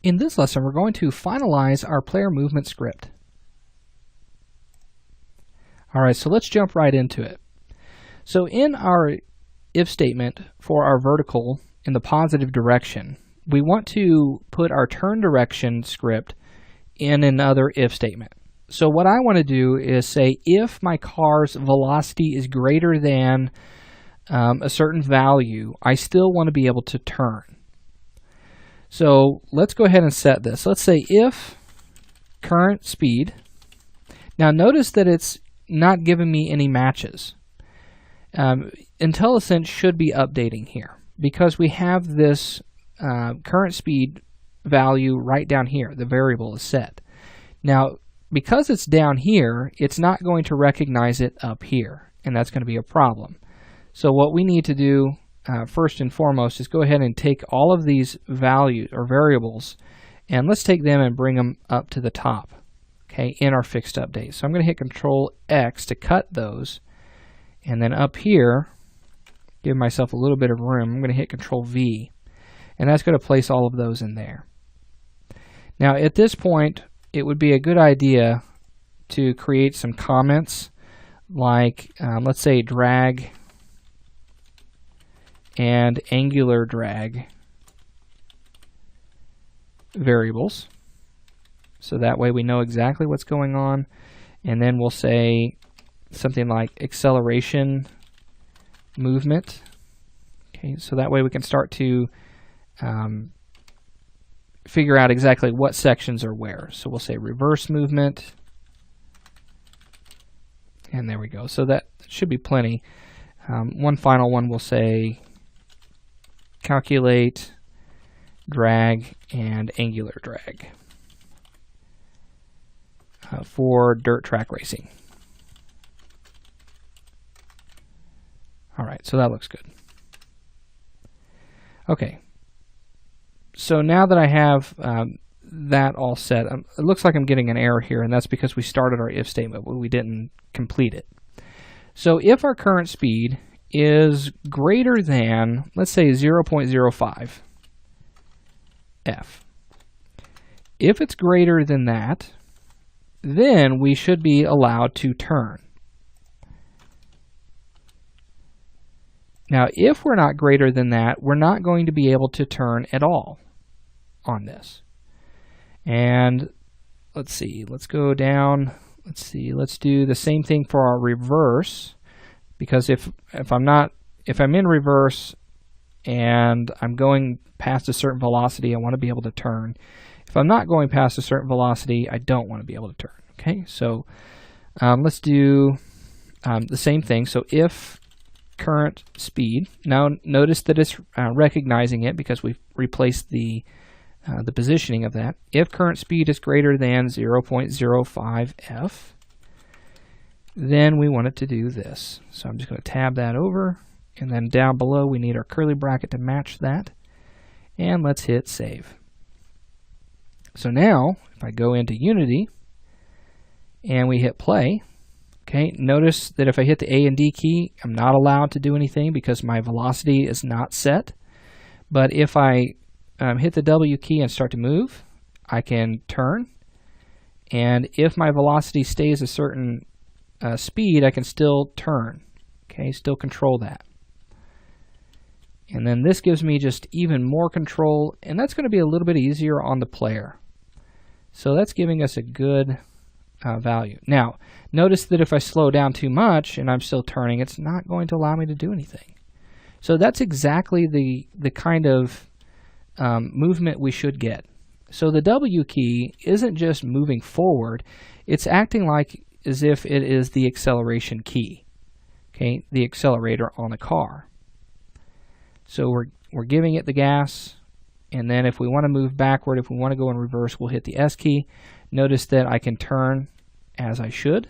In this lesson, we're going to finalize our player movement script. All right, so let's jump right into it. So in our if statement for our vertical in the positive direction, we want to put our turn direction script in another if statement. So what I want to do is say if my car's velocity is greater than a certain value, I still want to be able to turn. So let's go ahead and set this. Let's say if current speed. Now notice that it's not giving me any matches. IntelliSense should be updating here because we have this current speed value right down here. The variable is set. Now because it's down here, it's not going to recognize it up here, and that's going to be a problem. So what we need to do first and foremost is go ahead and take all of these values or variables and let's take them and bring them up to the top, okay, in our fixed update. So I'm going to hit Control X to cut those, and then up here, give myself a little bit of room, I'm going to hit Control V, and that's going to place all of those in there. Now at this point, it would be a good idea to create some comments like let's say drag and angular drag variables, so that way we know exactly what's going on. And then we'll say something like acceleration movement, okay, so that way we can start to figure out exactly what sections are where. So we'll say reverse movement, and there we go. So that should be plenty. One final one, we'll say calculate drag and angular drag for dirt track racing. All right, so that looks good. Okay, so now that I have that all set, it looks like I'm getting an error here, and that's because we started our if statement, but we didn't complete it. So if our current speed is greater than, let's say, 0.05 f. If it's greater than that, then we should be allowed to turn. Now, if we're not greater than that, we're not going to be able to turn at all on this. And let's see, let's go down. Let's see, let's do the same thing for our reverse. Because if I'm in reverse and I'm going past a certain velocity, I want to be able to turn. If I'm not going past a certain velocity, I don't want to be able to turn. Okay, so let's do the same thing. So if current speed, now notice that it's recognizing it because we've replaced the positioning of that. If current speed is greater than 0.05 f, then we want it to do this. So I'm just going to tab that over, and then down below we need our curly bracket to match that, and let's hit save. So now if I go into Unity and we hit play, okay, notice that if I hit the A and D key, I'm not allowed to do anything because my velocity is not set. But if I hit the W key and start to move, I can turn, and if my velocity stays a certain speed, I can still turn, okay, still control that. And then this gives me just even more control, and that's going to be a little bit easier on the player. So that's giving us a good value. Now, notice that if I slow down too much and I'm still turning, it's not going to allow me to do anything. So that's exactly the kind of movement we should get. So the W key isn't just moving forward, it's acting like as if it is the acceleration key, okay, the accelerator on a car. So we're giving it the gas, and then if we want to move backward, if we want to go in reverse, we'll hit the S key. Notice that I can turn as I should,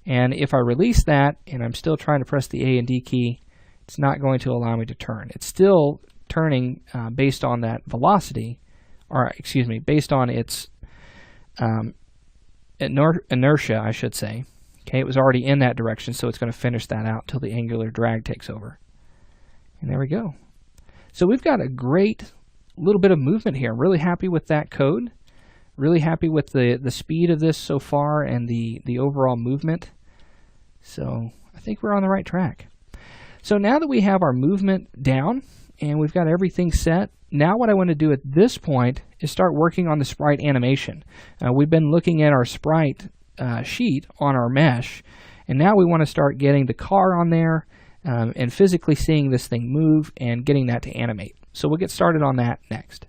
and if I release that and I'm still trying to press the A and D key, it's not going to allow me to turn. It's still turning based on that velocity, or excuse me, based on its inertia, I should say. Okay, it was already in that direction, so it's going to finish that out till the angular drag takes over. And there we go. So we've got a great little bit of movement here. I'm really happy with that code. Really happy with the speed of this so far and the overall movement. So I think we're on the right track. So now that we have our movement down and we've got everything set, now what I want to do at this point is start working on the sprite animation. We've been looking at our sprite sheet on our mesh, and now we want to start getting the car on there and physically seeing this thing move and getting that to animate. So we'll get started on that next.